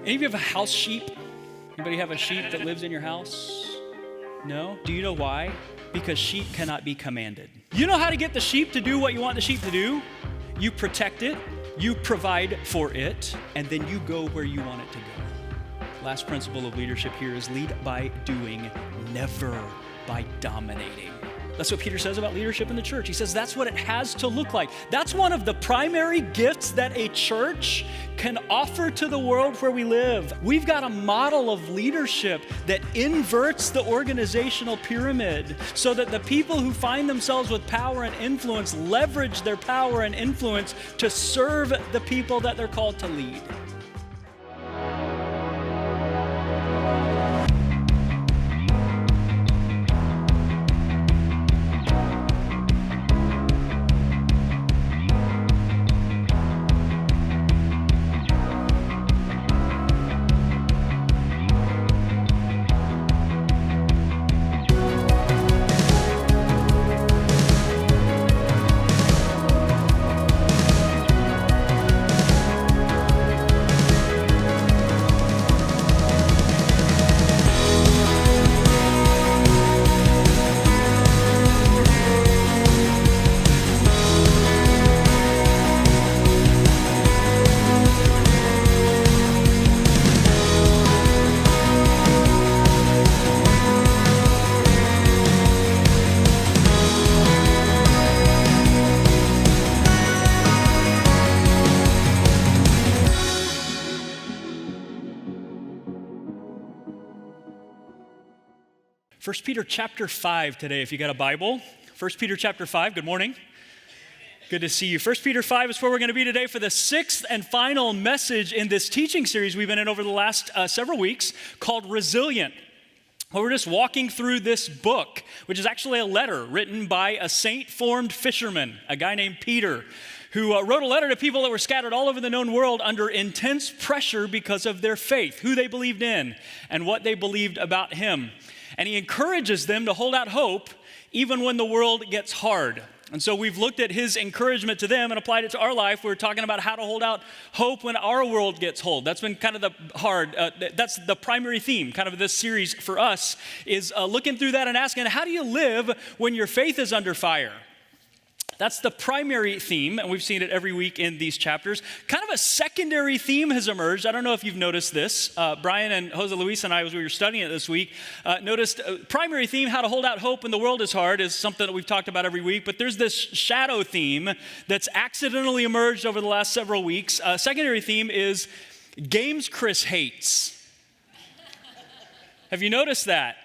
Any of you have a house sheep? Anybody have a sheep that lives in your house? No? Do you know why? Because sheep cannot be commanded. You know how to get the sheep to do what you want the sheep to do? You protect it, you provide for it, and then you go where you want it to go. Last principle of leadership here is lead by doing, never by dominating. That's what Peter says about leadership in the church. He says that's what it has to look like. That's one of the primary gifts that a church can offer to the world where we live. We've got a model of leadership that inverts the organizational pyramid so that the people who find themselves with power and influence leverage their power and influence to serve the people that they're called to lead. First Peter chapter 5 today, if you got a Bible. First Peter chapter 5, good morning. Good to see you. First Peter 5 is where we're going to be today for the sixth and final message in this teaching series we've been in over the last several weeks called Resilient. Well, we're just walking through this book, which is actually a letter written by a saint-formed fisherman, a guy named Peter, who wrote a letter to people that were scattered all over the known world under intense pressure because of their faith, who they believed in, and what they believed about him. And he encourages them to hold out hope even when the world gets hard. And so we've looked at his encouragement to them and applied it to our life. We're talking about how to hold out hope when our world gets hard. That's been kind of that's the primary theme kind of this series for us is looking through that and asking, how do you live when your faith is under fire? That's the primary theme, and we've seen it every week in these chapters. Kind of a secondary theme has emerged. I don't know if you've noticed this. Brian and Jose Luis and I, as we were studying it this week, noticed primary theme, how to hold out hope when the world is hard, is something that we've talked about every week. But there's this shadow theme that's accidentally emerged over the last several weeks. Secondary theme is games Chris hates. Have you noticed that?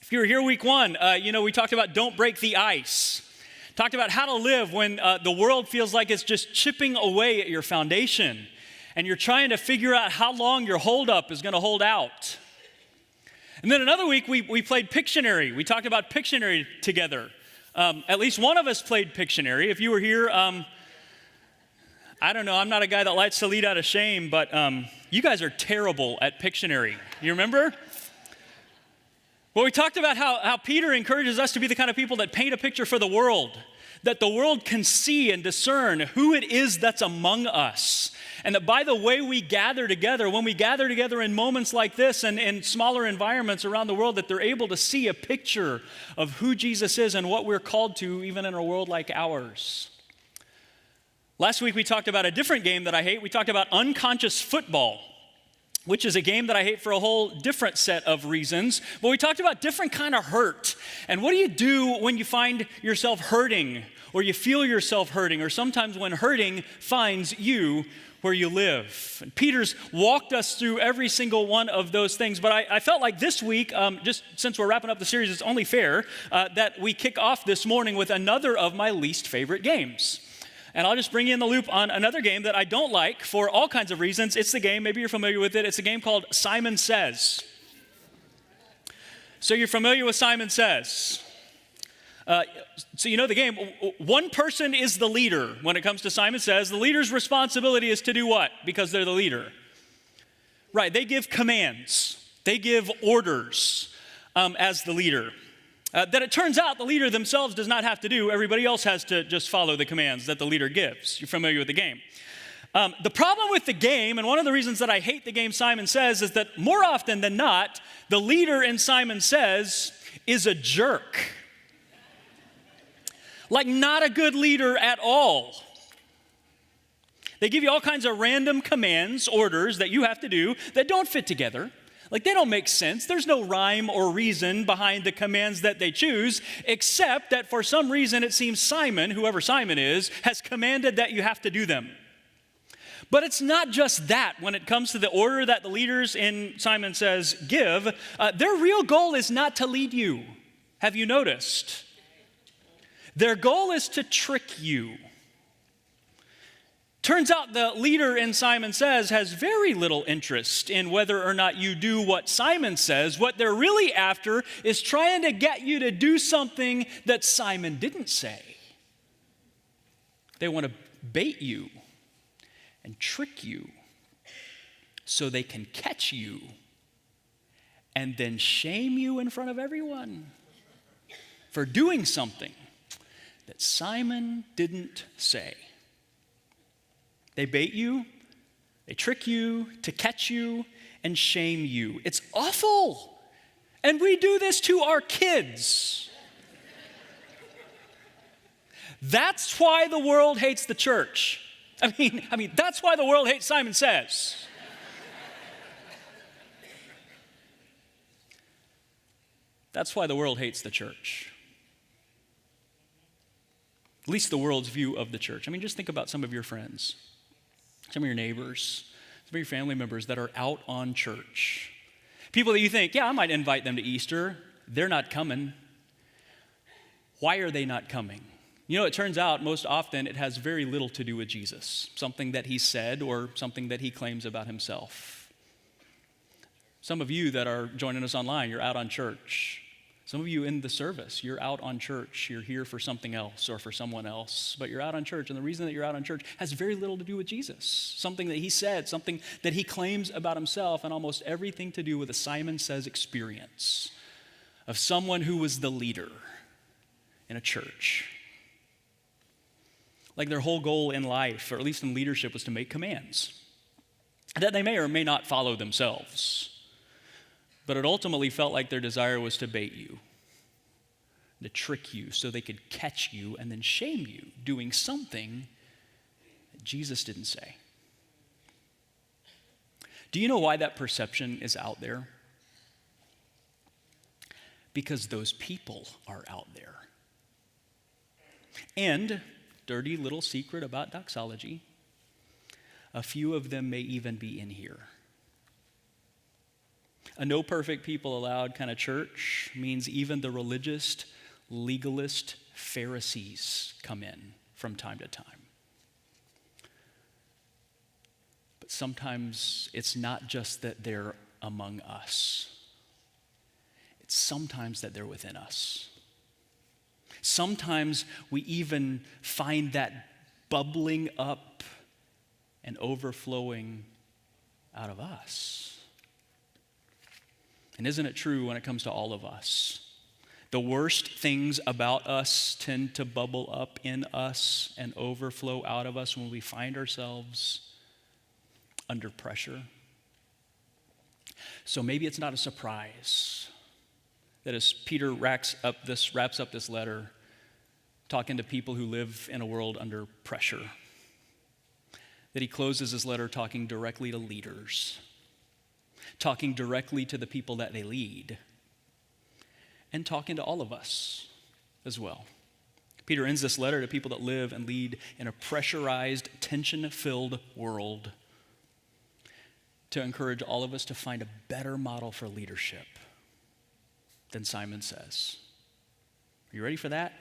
If you were here week one, we talked about don't break the ice. Talked about how to live when the world feels like it's just chipping away at your foundation and you're trying to figure out how long your holdup is going to hold out. And then another week, we played Pictionary. We talked about Pictionary together. At least one of us played Pictionary. If you were here, I don't know, I'm not a guy that likes to lead out of shame, but you guys are terrible at Pictionary. You remember? Well, we talked about how Peter encourages us to be the kind of people that paint a picture for the world, that the world can see and discern who it is that's among us. And that by the way we gather together, when we gather together in moments like this and in smaller environments around the world, that they're able to see a picture of who Jesus is and what we're called to, even in a world like ours. Last week, we talked about a different game that I hate. We talked about unconscious football, which is a game that I hate for a whole different set of reasons. But we talked about different kind of hurt. And what do you do when you find yourself hurting, or you feel yourself hurting, or sometimes when hurting finds you where you live? And Peter's walked us through every single one of those things. But I felt like this week, just since we're wrapping up the series, it's only fair that we kick off this morning with another of my least favorite games. And I'll just bring you in the loop on another game that I don't like for all kinds of reasons. It's the game, maybe you're familiar with it, it's a game called Simon Says. So you're familiar with Simon Says. So you know the game. One person is the leader when it comes to Simon Says. The leader's responsibility is to do what? Because they're the leader. Right, they give commands. They give orders as the leader. That it turns out the leader themselves does not have to do. Everybody else has to just follow the commands that the leader gives. You're familiar with the game. The problem with the game, and one of the reasons that I hate the game Simon Says, is that more often than not, the leader in Simon Says is a jerk. Like, not a good leader at all. They give you all kinds of random commands, orders that you have to do that don't fit together. Like, they don't make sense. There's no rhyme or reason behind the commands that they choose, except that for some reason it seems Simon, whoever Simon is, has commanded that you have to do them. But it's not just that when it comes to the order that the leaders in Simon Says give. Their real goal is not to lead you. Have you noticed? Their goal is to trick you. Turns out the leader in Simon Says has very little interest in whether or not you do what Simon says. What they're really after is trying to get you to do something that Simon didn't say. They want to bait you and trick you so they can catch you and then shame you in front of everyone for doing something that Simon didn't say. They bait you, they trick you to catch you and shame you. It's awful. And we do this to our kids. That's why the world hates the church. I mean, that's why the world hates Simon Says. That's why the world hates the church. At least the world's view of the church. I mean, just think about some of your friends, some of your neighbors, some of your family members that are out on church. People that you think, yeah, I might invite them to Easter. They're not coming. Why are they not coming? You know, it turns out most often it has very little to do with Jesus, something that he said or something that he claims about himself. Some of you that are joining us online, you're out on church. Some of you in the service, you're out on church. You're here for something else or for someone else, but you're out on church. And the reason that you're out on church has very little to do with Jesus, something that he said, something that he claims about himself, and almost everything to do with a Simon Says experience of someone who was the leader in a church. Like their whole goal in life, or at least in leadership, was to make commands that they may or may not follow themselves. But it ultimately felt like their desire was to bait you, to trick you so they could catch you and then shame you, doing something that Jesus didn't say. Do you know why that perception is out there? Because those people are out there. And, dirty little secret about doxology, a few of them may even be in here. A no perfect people allowed kind of church means even the religious, legalist Pharisees come in from time to time. But sometimes it's not just that they're among us. It's sometimes that they're within us. Sometimes we even find that bubbling up and overflowing out of us. And isn't it true when it comes to all of us? The worst things about us tend to bubble up in us and overflow out of us when we find ourselves under pressure. So maybe it's not a surprise that as Peter wraps up this letter, talking to people who live in a world under pressure, that he closes his letter talking directly to leaders, talking directly to the people that they lead, and talking to all of us as well. Peter ends this letter to people that live and lead in a pressurized, tension-filled world to encourage all of us to find a better model for leadership than Simon Says. Are you ready for that?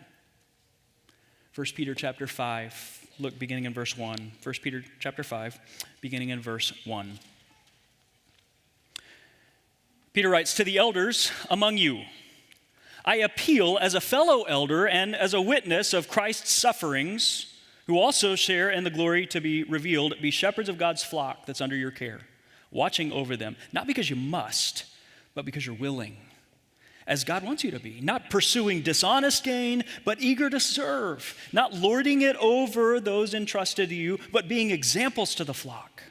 1 Peter chapter 5, look beginning in verse 1. 1 Peter chapter 5, beginning in verse 1. Peter writes, "To the elders among you, I appeal as a fellow elder and as a witness of Christ's sufferings, who also share in the glory to be revealed. Be shepherds of God's flock that's under your care, watching over them, not because you must, but because you're willing. as God wants you to be, not pursuing dishonest gain, but eager to serve, not lording it over those entrusted to you, but being examples to the flock.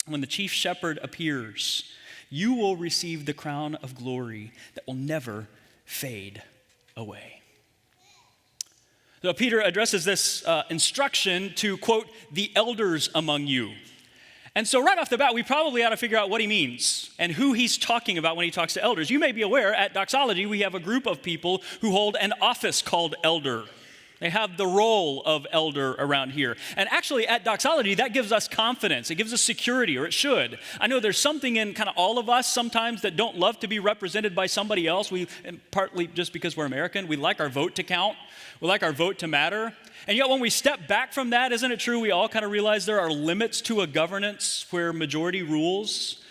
When the chief shepherd appears, you will receive the crown of glory that will never fade away. So Peter addresses this instruction to, quote, the elders among you. And so right off the bat, we probably ought to figure out what he means and who he's talking about when he talks to elders. You may be aware, at Doxology, we have a group of people who hold an office called elder. They have the role of elder around here. And actually, at Doxology, that gives us confidence. It gives us security, or it should. I know there's something in kind of all of us sometimes that don't love to be represented by somebody else. And partly just because we're American, we like our vote to count. We like our vote to matter. And yet when we step back from that, isn't it true, we all kind of realize there are limits to a governance where majority rules,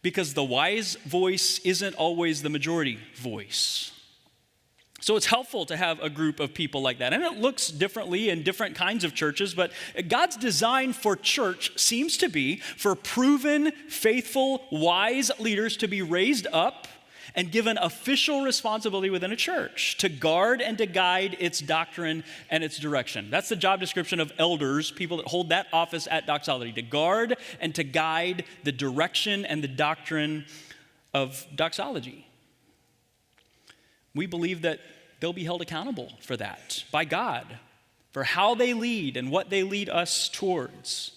because the wise voice isn't always the majority voice. So it's helpful to have a group of people like that. And it looks differently in different kinds of churches, but God's design for church seems to be for proven, faithful, wise leaders to be raised up and given official responsibility within a church to guard and to guide its doctrine and its direction. That's the job description of elders, people that hold that office at Doxology, to guard and to guide the direction and the doctrine of Doxology. We believe that they'll be held accountable for that by God, for how they lead and what they lead us towards.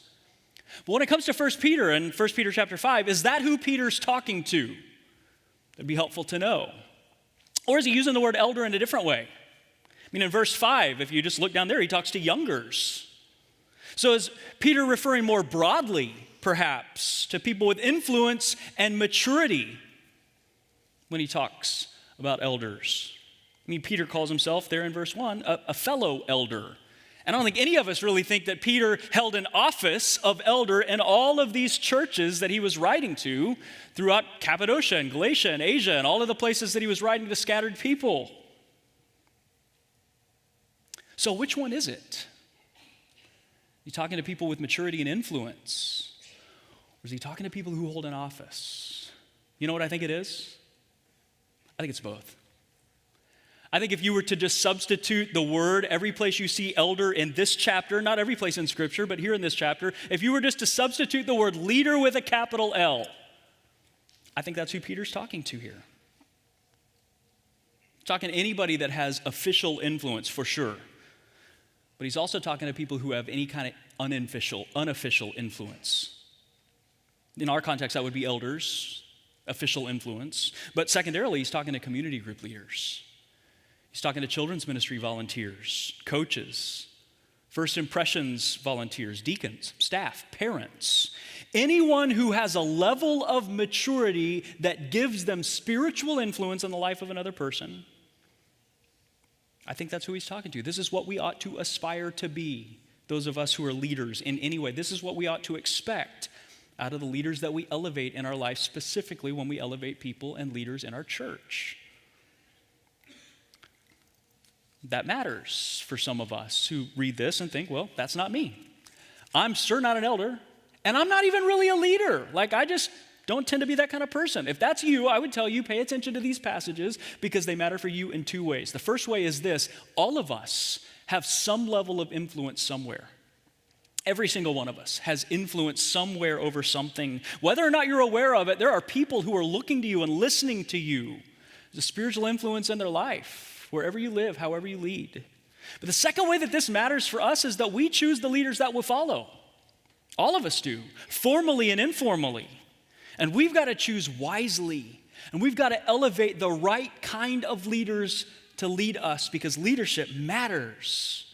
But when it comes to 1 Peter and 1 Peter chapter 5, is that who Peter's talking to? It'd be helpful to know. Or is he using the word elder in a different way? I mean, in verse 5, if you just look down there, he talks to youngers. So is Peter referring more broadly, perhaps, to people with influence and maturity when he talks about elders? I mean, Peter calls himself there in verse 1 a fellow elder. And I don't think any of us really think that Peter held an office of elder in all of these churches that he was writing to throughout Cappadocia and Galatia and Asia and all of the places that he was writing to scattered people. So which one is it? Is he talking to people with maturity and influence? Or is he talking to people who hold an office? You know what I think it is? I think it's both. I think if you were to just substitute the word every place you see elder in this chapter, not every place in Scripture, but here in this chapter, if you were just to substitute the word leader with a capital L, I think that's who Peter's talking to here. He's talking to anybody that has official influence, for sure. But he's also talking to people who have any kind of unofficial influence. In our context, that would be elders, official influence. But secondarily, he's talking to community group leaders. He's talking to children's ministry volunteers, coaches, first impressions volunteers, deacons, staff, parents. Anyone who has a level of maturity that gives them spiritual influence in the life of another person. I think that's who he's talking to. This is what we ought to aspire to be, those of us who are leaders in any way. This is what we ought to expect out of the leaders that we elevate in our life, specifically when we elevate people and leaders in our church. That matters for some of us who read this and think, well, that's not me. I'm sure not an elder, and I'm not even really a leader. Like, I just don't tend to be that kind of person. If that's you, I would tell you, pay attention to these passages because they matter for you in two ways. The first way is this: all of us have some level of influence somewhere. Every single one of us has influence somewhere over something. Whether or not you're aware of it, there are people who are looking to you and listening to you. There's a spiritual influence in their life. Wherever you live, however you lead. But the second way that this matters for us is that we choose the leaders that will follow. All of us do, formally and informally. And we've got to choose wisely. And we've got to elevate the right kind of leaders to lead us, because leadership matters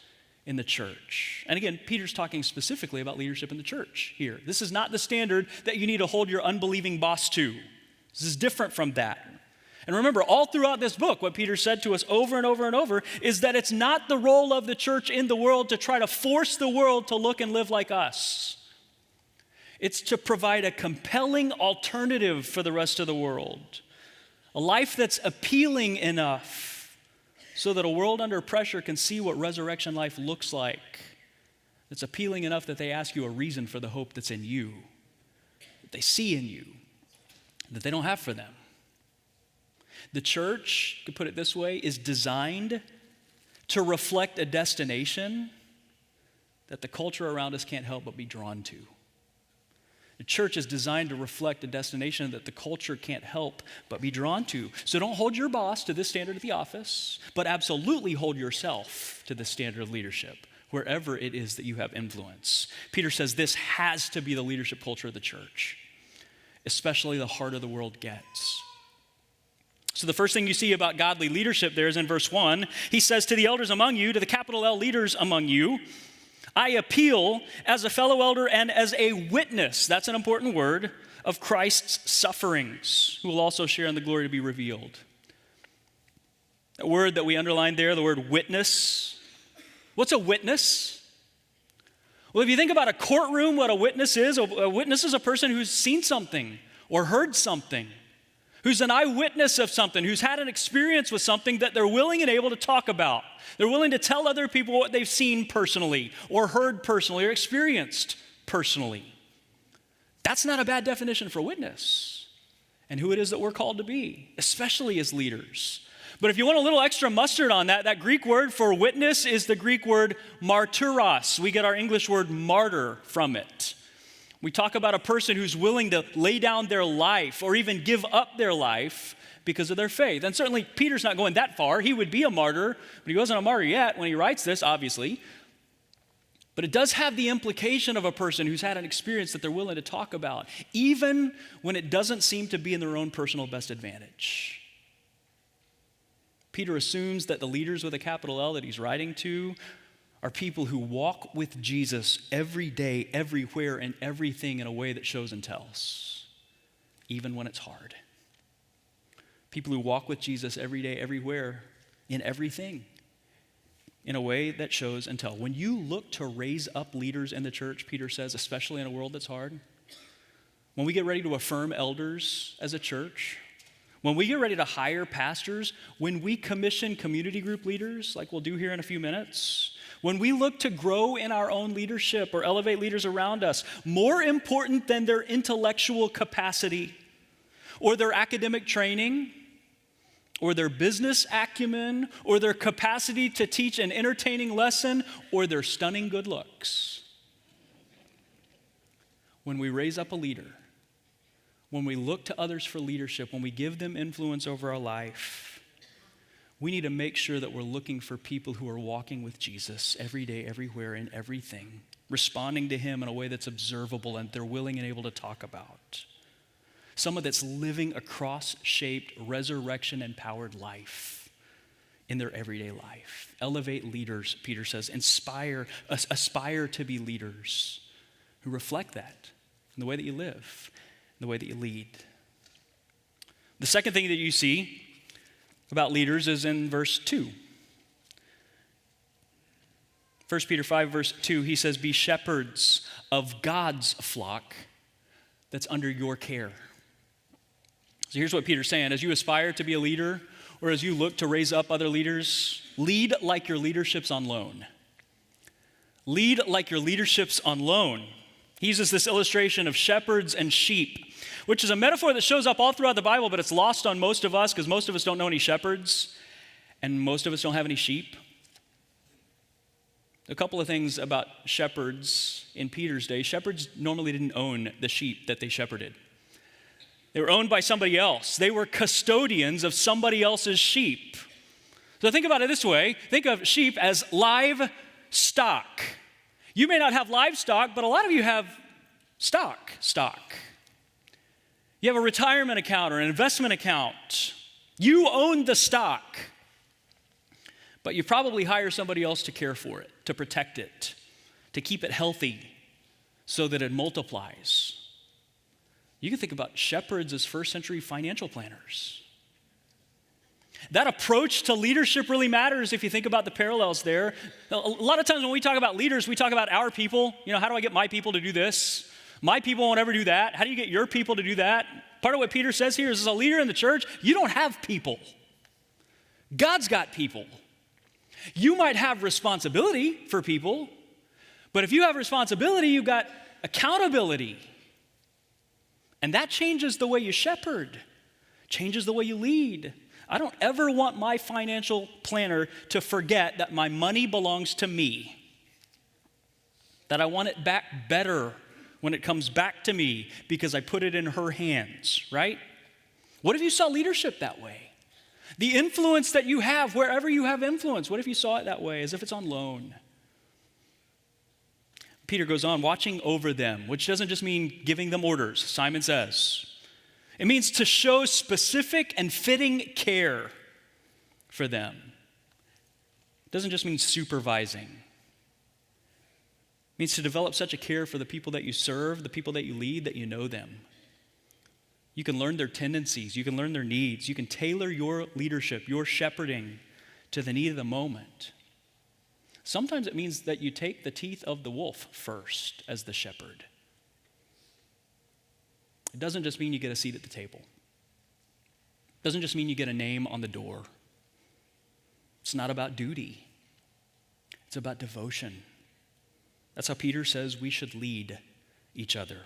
in the church. And again, Peter's talking specifically about leadership in the church here. This is not the standard that you need to hold your unbelieving boss to. This is different from that. And remember, all throughout this book, what Peter said to us over and over and over is that it's not the role of the church in the world to try to force the world to look and live like us. It's to provide a compelling alternative for the rest of the world. A life that's appealing enough so that a world under pressure can see what resurrection life looks like. It's appealing enough that they ask you a reason for the hope that's in you, that they see in you, that they don't have for them. The church, you could put it this way, is designed to reflect a destination that the culture around us can't help but be drawn to. The church is designed to reflect a destination that the culture can't help but be drawn to. So don't hold your boss to this standard at the office, but absolutely hold yourself to this standard of leadership, wherever it is that you have influence. Peter says this has to be the leadership culture of the church, especially the harder the world gets. So the first thing you see about godly leadership there is in verse 1. He says to the elders among you, to the capital L leaders among you, I appeal as a fellow elder and as a witness, that's an important word, of Christ's sufferings, who will also share in the glory to be revealed. That word that we underlined there, the word witness. What's a witness? Well, if you think about a courtroom, what a witness is a person who's seen something or heard something, who's an eyewitness of something, who's had an experience with something that they're willing and able to talk about. They're willing to tell other people what they've seen personally or heard personally or experienced personally. That's not a bad definition for witness and who it is that we're called to be, especially as leaders. But if you want a little extra mustard on that, that Greek word for witness is the Greek word martyros. We get our English word martyr from it. We talk about a person who's willing to lay down their life or even give up their life because of their faith. And certainly Peter's not going that far. He would be a martyr, but he wasn't a martyr yet when he writes this, obviously. But it does have the implication of a person who's had an experience that they're willing to talk about, even when it doesn't seem to be in their own personal best advantage. Peter assumes that the leaders with a capital L that he's writing to are people who walk with Jesus every day, everywhere, and everything in a way that shows and tells, even when it's hard. People who walk with Jesus every day, everywhere, in everything, in a way that shows and tells. When you look to raise up leaders in the church, Peter says, especially in a world that's hard, when we get ready to affirm elders as a church, when we get ready to hire pastors, when we commission community group leaders, like we'll do here in a few minutes, when we look to grow in our own leadership or elevate leaders around us, more important than their intellectual capacity or their academic training or their business acumen or their capacity to teach an entertaining lesson or their stunning good looks, when we raise up a leader, when we look to others for leadership, when we give them influence over our life, we need to make sure that we're looking for people who are walking with Jesus every day, everywhere, in everything, responding to him in a way that's observable and they're willing and able to talk about. Someone that's living a cross-shaped, resurrection-empowered life in their everyday life. Elevate leaders, Peter says. Aspire to be leaders who reflect that in the way that you live, in the way that you lead. The second thing that you see about leaders is in verse 2. 1 Peter 5, verse 2, he says, be shepherds of God's flock that's under your care. So here's what Peter's saying. As you aspire to be a leader, or as you look to raise up other leaders, lead like your leadership's on loan. Lead like your leadership's on loan. He uses this illustration of shepherds and sheep, which is a metaphor that shows up all throughout the Bible, but it's lost on most of us because most of us don't know any shepherds, and most of us don't have any sheep. A couple of things about shepherds in Peter's day. Shepherds normally didn't own the sheep that they shepherded. They were owned by somebody else. They were custodians of somebody else's sheep. So think about it this way. Think of sheep as livestock. You may not have livestock, but a lot of you have stock. You have a retirement account or an investment account. You own the stock, but you probably hire somebody else to care for it, to protect it, to keep it healthy so that it multiplies. You can think about shepherds as first century financial planners. That approach to leadership really matters if you think about the parallels there. A lot of times when we talk about leaders, we talk about our people. How do I get my people to do this? My people won't ever do that. How do you get your people to do that? Part of what Peter says here is, as a leader in the church, you don't have people. God's got people. You might have responsibility for people, but if you have responsibility, you've got accountability. And that changes the way you shepherd, changes the way you lead. I don't ever want my financial planner to forget that my money belongs to me, that I want it back better when it comes back to me because I put it in her hands, right? What if you saw leadership that way? The influence that you have wherever you have influence, what if you saw it that way, as if it's on loan? Peter goes on, watching over them, which doesn't just mean giving them orders, Simon says. It means to show specific and fitting care for them. It doesn't just mean supervising. It means to develop such a care for the people that you serve, the people that you lead, that you know them. You can learn their tendencies, you can learn their needs, you can tailor your leadership, your shepherding to the need of the moment. Sometimes it means that you take the teeth of the wolf first as the shepherd. It doesn't just mean you get a seat at the table. It doesn't just mean you get a name on the door. It's not about duty. It's about devotion. That's how Peter says we should lead each other.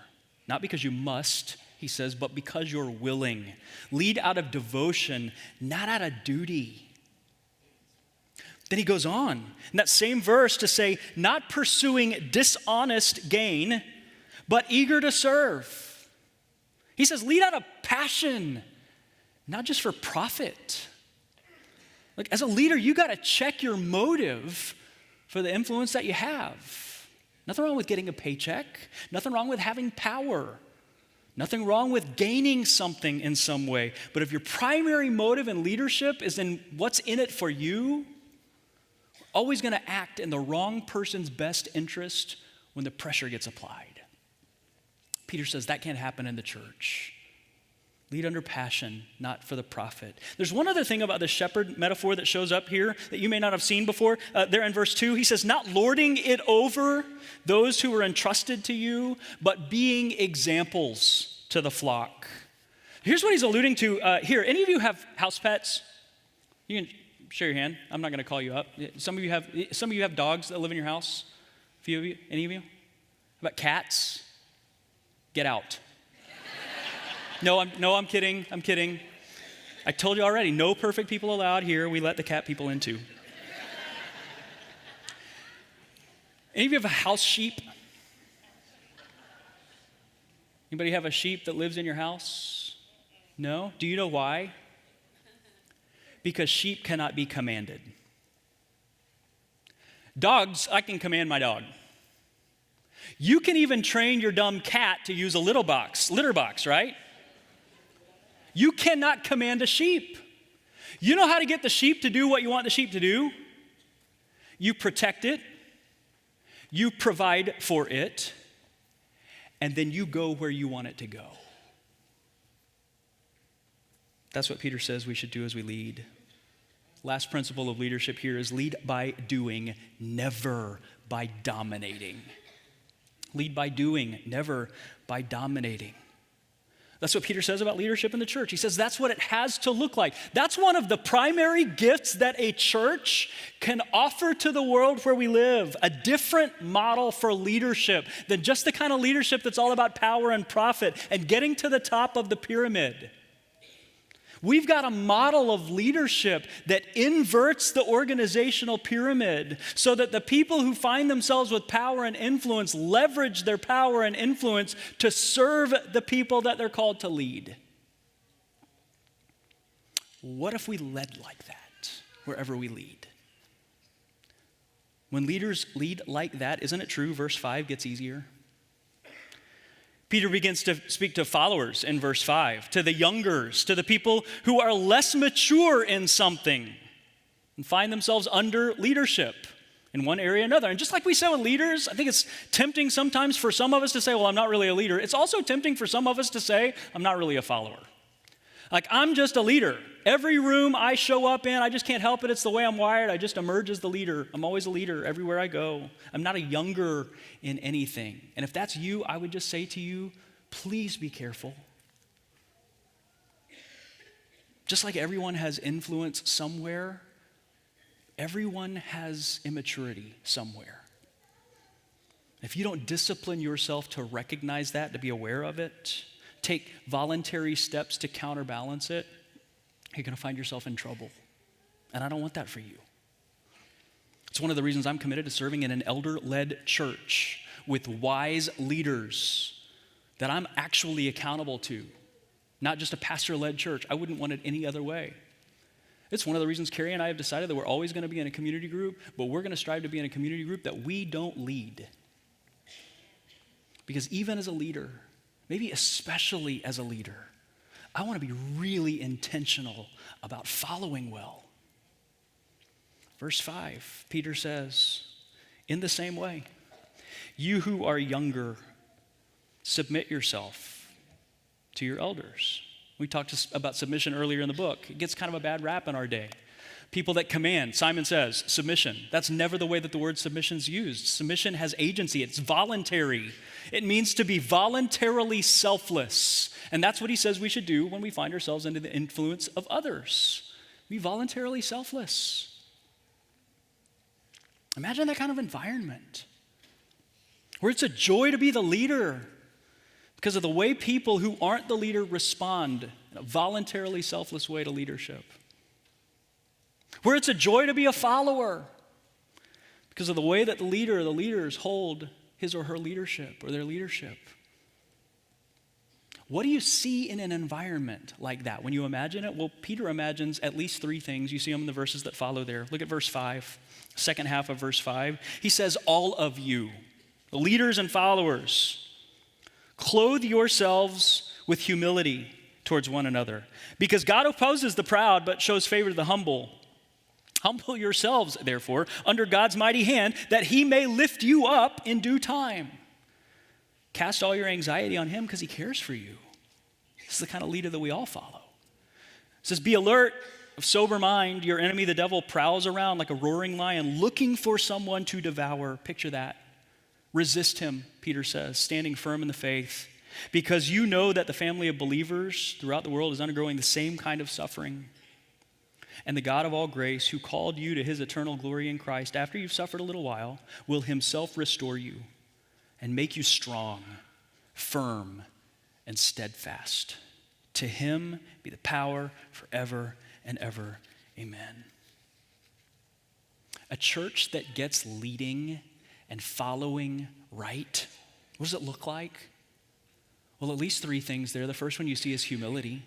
Not because you must, he says, but because you're willing. Lead out of devotion, not out of duty. Then he goes on in that same verse to say, not pursuing dishonest gain, but eager to serve. He says, lead out of passion, not just for profit. Like, as a leader, you got to check your motive for the influence that you have. Nothing wrong with getting a paycheck. Nothing wrong with having power. Nothing wrong with gaining something in some way. But if your primary motive in leadership is in what's in it for you, always going to act in the wrong person's best interest when the pressure gets applied. Peter says that can't happen in the church. Lead under passion, not for the profit. There's one other thing about the shepherd metaphor that shows up here that you may not have seen before. There in verse 2, he says, not lording it over those who are entrusted to you, but being examples to the flock. Here's what he's alluding to here. Any of you have house pets? You can show your hand. I'm not going to call you up. Some of you have dogs that live in your house. A few of you. Any of you? How about cats? Get out. No, I'm kidding. I'm kidding. I told you already. No perfect people allowed here. We let the cat people in too. Any of you have a house sheep? Anybody have a sheep that lives in your house? No? Do you know why? Because sheep cannot be commanded. Dogs, I can command my dog. You can even train your dumb cat to use a litter box, right? You cannot command a sheep. You know how to get the sheep to do what you want the sheep to do? You protect it, you provide for it, and then you go where you want it to go. That's what Peter says we should do as we lead. Last principle of leadership here is lead by doing, never by dominating. Lead by doing, never by dominating. That's what Peter says about leadership in the church. He says that's what it has to look like. That's one of the primary gifts that a church can offer to the world where we live, a different model for leadership than just the kind of leadership that's all about power and profit and getting to the top of the pyramid. We've got a model of leadership that inverts the organizational pyramid so that the people who find themselves with power and influence leverage their power and influence to serve the people that they're called to lead. What if we led like that wherever we lead? When leaders lead like that, isn't it true? Verse 5 gets easier. Peter begins to speak to followers in verse 5, to the youngers, to the people who are less mature in something and find themselves under leadership in one area or another. And just like we said with leaders, I think it's tempting sometimes for some of us to say, well, I'm not really a leader. It's also tempting for some of us to say, I'm not really a follower. Like, I'm just a leader. Every room I show up in, I just can't help it. It's the way I'm wired. I just emerge as the leader. I'm always a leader everywhere I go. I'm not a younger in anything. And if that's you, I would just say to you, please be careful. Just like everyone has influence somewhere, everyone has immaturity somewhere. If you don't discipline yourself to recognize that, to be aware of it, take voluntary steps to counterbalance it, you're going to find yourself in trouble. And I don't want that for you. It's one of the reasons I'm committed to serving in an elder-led church with wise leaders that I'm actually accountable to, not just a pastor-led church. I wouldn't want it any other way. It's one of the reasons Carrie and I have decided that we're always going to be in a community group, but we're going to strive to be in a community group that we don't lead. Because even as a leader, maybe especially as a leader, I want to be really intentional about following well. Verse 5, Peter says, in the same way, you who are younger, submit yourself to your elders. We talked about submission earlier in the book. It gets kind of a bad rap in our day. People that command, Simon says, submission. That's never the way that the word submission is used. Submission has agency. It's voluntary. It means to be voluntarily selfless. And that's what he says we should do when we find ourselves under the influence of others. Be voluntarily selfless. Imagine that kind of environment where it's a joy to be the leader because of the way people who aren't the leader respond in a voluntarily selfless way to leadership. Where it's a joy to be a follower because of the way that the leader or the leaders hold his or her leadership or their leadership. What do you see in an environment like that when you imagine it? Well, Peter imagines at least three things. You see them in the verses that follow there. Look at verse 5, second half of verse 5. He says, all of you, the leaders and followers, clothe yourselves with humility towards one another, because God opposes the proud but shows favor to the humble. Humble yourselves, therefore, under God's mighty hand, that he may lift you up in due time. Cast all your anxiety on him because he cares for you. This is the kind of leader that we all follow. It says, be alert, of sober mind. Your enemy, the devil, prowls around like a roaring lion, looking for someone to devour. Picture that. Resist him, Peter says, standing firm in the faith, because you know that the family of believers throughout the world is undergoing the same kind of suffering. And the God of all grace, who called you to his eternal glory in Christ, after you've suffered a little while, will himself restore you and make you strong, firm, and steadfast. To him be the power forever and ever. Amen. A church that gets leading and following right, what does it look like? Well, at least three things there. The first one you see is humility.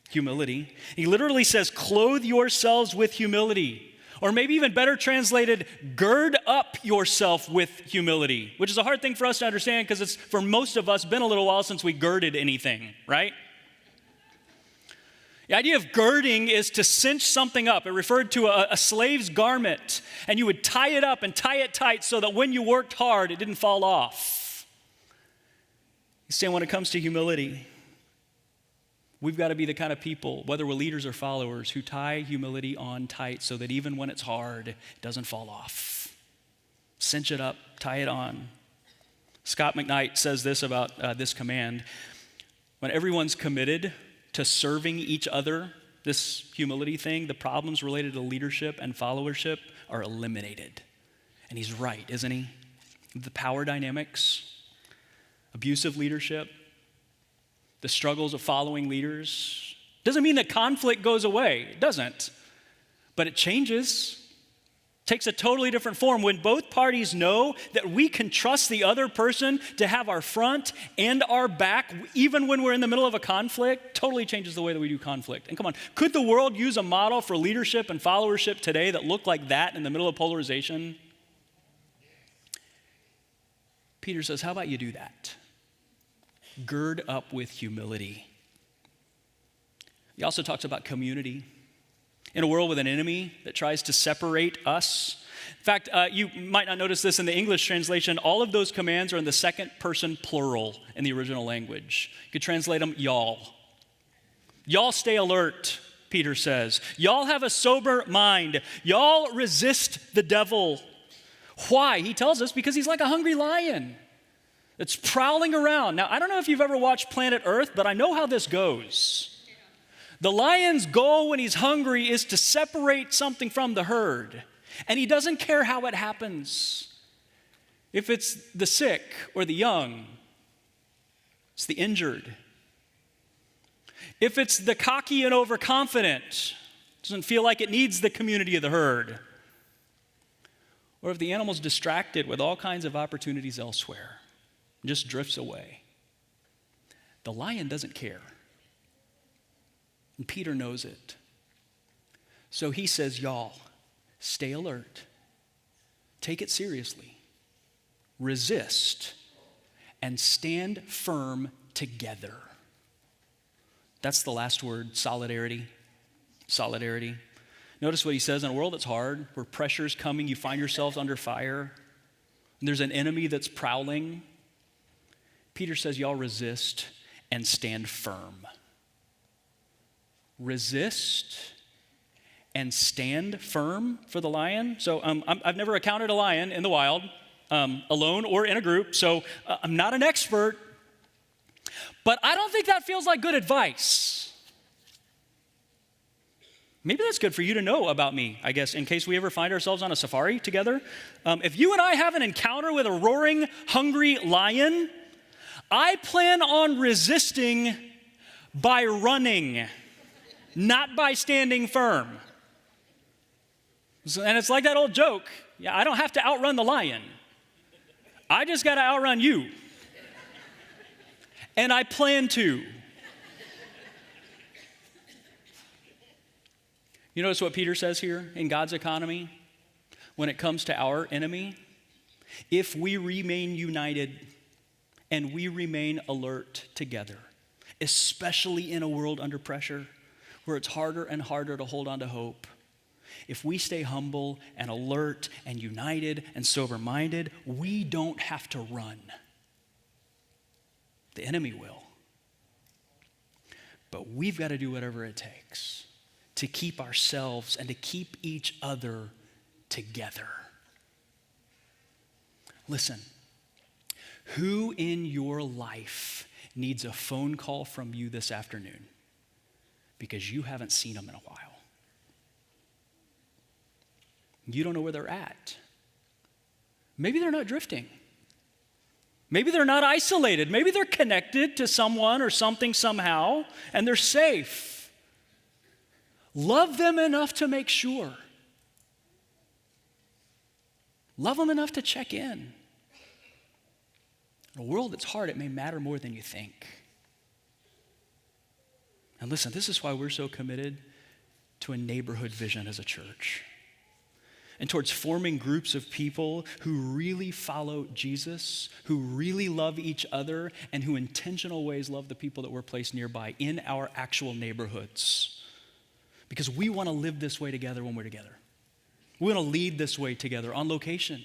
Humility. He literally says, clothe yourselves with humility. Or maybe even better translated, gird up yourself with humility, which is a hard thing for us to understand because it's, for most of us, been a little while since we girded anything, right? The idea of girding is to cinch something up. It referred to a slave's garment, and you would tie it up and tie it tight so that when you worked hard, it didn't fall off. He's saying when it comes to humility, we've got to be the kind of people, whether we're leaders or followers, who tie humility on tight so that even when it's hard, it doesn't fall off. Cinch it up, tie it on. Scott McKnight says this about this command. When everyone's committed to serving each other, this humility thing, the problems related to leadership and followership are eliminated. And he's right, isn't he? The power dynamics, abusive leadership, the struggles of following leaders. Doesn't mean that conflict goes away. It doesn't. But it changes. Takes a totally different form when both parties know that we can trust the other person to have our front and our back, even when we're in the middle of a conflict. Totally changes the way that we do conflict. And come on, could the world use a model for leadership and followership today that looked like that in the middle of polarization? Peter says, how about you do that? Gird up with humility. He also talks about community. In a world with an enemy that tries to separate us. In fact, you might not notice this in the English translation. All of those commands are in the second person plural in the original language. You could translate them y'all. Y'all stay alert, Peter says. Y'all have a sober mind. Y'all resist the devil. Why? He tells us because he's like a hungry lion that's prowling around. Now, I don't know if you've ever watched Planet Earth, but I know how this goes. The lion's goal when he's hungry is to separate something from the herd. And he doesn't care how it happens. If it's the sick or the young, it's the injured. if it's the cocky and overconfident, doesn't feel like it needs the community of the herd, or if the animal's distracted with all kinds of opportunities elsewhere, just drifts away. The lion doesn't care. And Peter knows it. So he says, y'all, stay alert. Take it seriously. Resist and stand firm together. That's the last word, solidarity. Solidarity. Notice what he says, in a world that's hard, where pressure's coming, you find yourselves under fire, and there's an enemy that's prowling. Peter says, y'all resist and stand firm. Resist and stand firm for the lion. So I've never encountered a lion in the wild, alone or in a group, so I'm not an expert, but I don't think that feels like good advice. Maybe that's good for you to know about me, I guess, in case we ever find ourselves on a safari together. If you and I have an encounter with a roaring, hungry lion, I plan on resisting by running, not by standing firm. And it's like that old joke, yeah, I don't have to outrun the lion. I just got to outrun you. And I plan to. You notice what Peter says here in God's economy when it comes to our enemy? If we remain united and we remain alert together, especially in a world under pressure where it's harder and harder to hold on to hope, if we stay humble and alert and united and sober-minded, we don't have to run. The enemy will. But we've got to do whatever it takes to keep ourselves and to keep each other together. Listen, who in your life needs a phone call from you this afternoon because you haven't seen them in a while? You don't know where they're at. Maybe they're not drifting. Maybe they're not isolated. Maybe they're connected to someone or something somehow, and they're safe. Love them enough to make sure. Love them enough to check in. In a world that's hard, it may matter more than you think. And listen, this is why we're so committed to a neighborhood vision as a church, and towards forming groups of people who really follow Jesus, who really love each other, and who in intentional ways love the people that we're placed nearby in our actual neighborhoods. Because we want to live this way together when we're together. We want to lead this way together on location.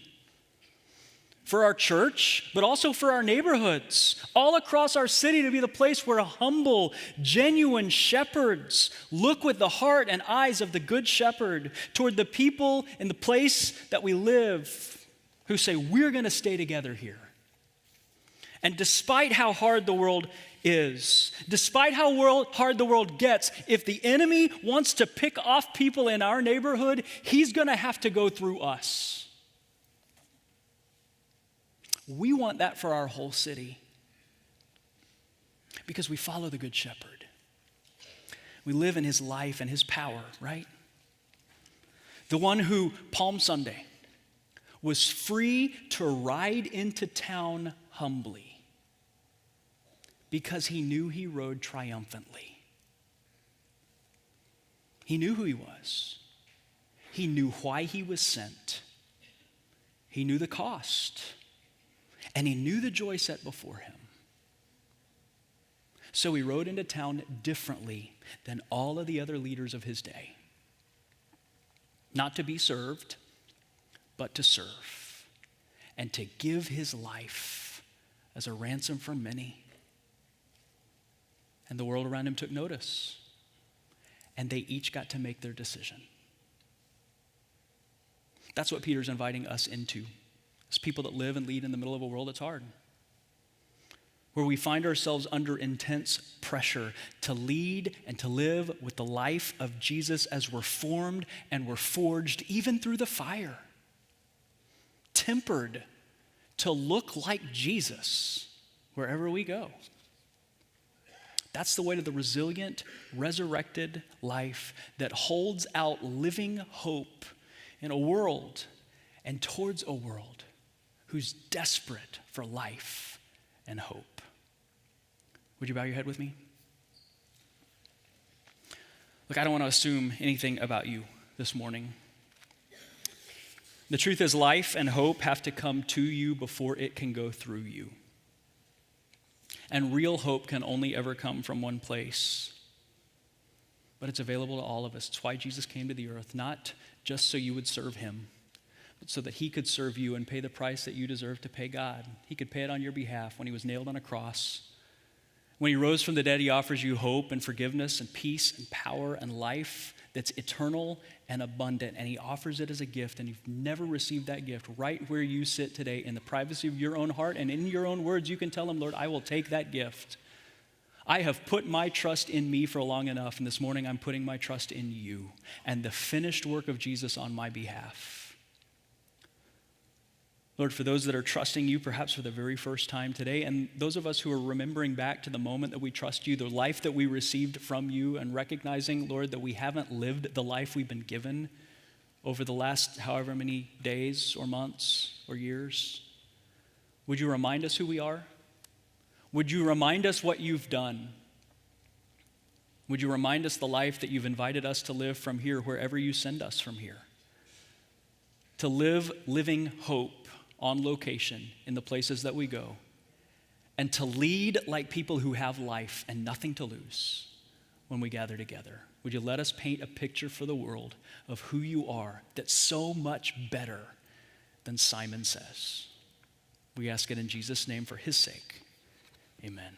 For our church, but also for our neighborhoods, all across our city, to be the place where humble, genuine shepherds look with the heart and eyes of the good shepherd toward the people in the place that we live who say, we're going to stay together here. And despite how hard the world is, despite how hard the world gets, if the enemy wants to pick off people in our neighborhood, he's going to have to go through us. We want that for our whole city because we follow the Good Shepherd. We live in his life and his power, right? The one who, Palm Sunday, was free to ride into town humbly because he knew he rode triumphantly. He knew who he was. He knew why he was sent. He knew the cost. And he knew the joy set before him. So he rode into town differently than all of the other leaders of his day. Not to be served, but to serve. And to give his life as a ransom for many. And the world around him took notice. And they each got to make their decision. That's what Peter's inviting us into. As people that live and lead in the middle of a world that's hard, where we find ourselves under intense pressure to lead and to live with the life of Jesus as we're formed and we're forged even through the fire, tempered to look like Jesus wherever we go. That's the way to the resilient, resurrected life that holds out living hope in a world and towards a world who's desperate for life and hope. Would you bow your head with me? Look, I don't want to assume anything about you this morning. The truth is, life and hope have to come to you before it can go through you. And real hope can only ever come from one place. But it's available to all of us. It's why Jesus came to the earth, not just so you would serve him, but so that he could serve you and pay the price that you deserve to pay God. He could pay it on your behalf when he was nailed on a cross. When he rose from the dead, he offers you hope and forgiveness and peace and power and life that's eternal and abundant. And he offers it as a gift, and you've never received that gift. Right where you sit today, in the privacy of your own heart and in your own words, you can tell him, Lord, I will take that gift. I have put my trust in me for long enough, and this morning I'm putting my trust in you and the finished work of Jesus on my behalf. Lord, for those that are trusting you perhaps for the very first time today, and those of us who are remembering back to the moment that we trust you, the life that we received from you, and recognizing, Lord, that we haven't lived the life we've been given over the last however many days or months or years, would you remind us who we are? Would you remind us what you've done? Would you remind us the life that you've invited us to live from here, wherever you send us from here? To live living hope on location in the places that we go, and to lead like people who have life and nothing to lose when we gather together. Would you let us paint a picture for the world of who you are that's so much better than Simon says? We ask it in Jesus' name for his sake. Amen.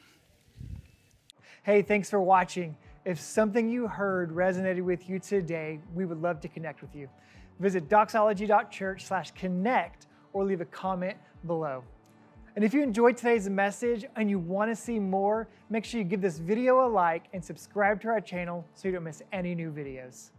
Hey, thanks for watching. If something you heard resonated with you today, we would love to connect with you. Visit doxology.church/connect or leave a comment below. And if you enjoyed today's message and you want to see more, make sure you give this video a like and subscribe to our channel so you don't miss any new videos.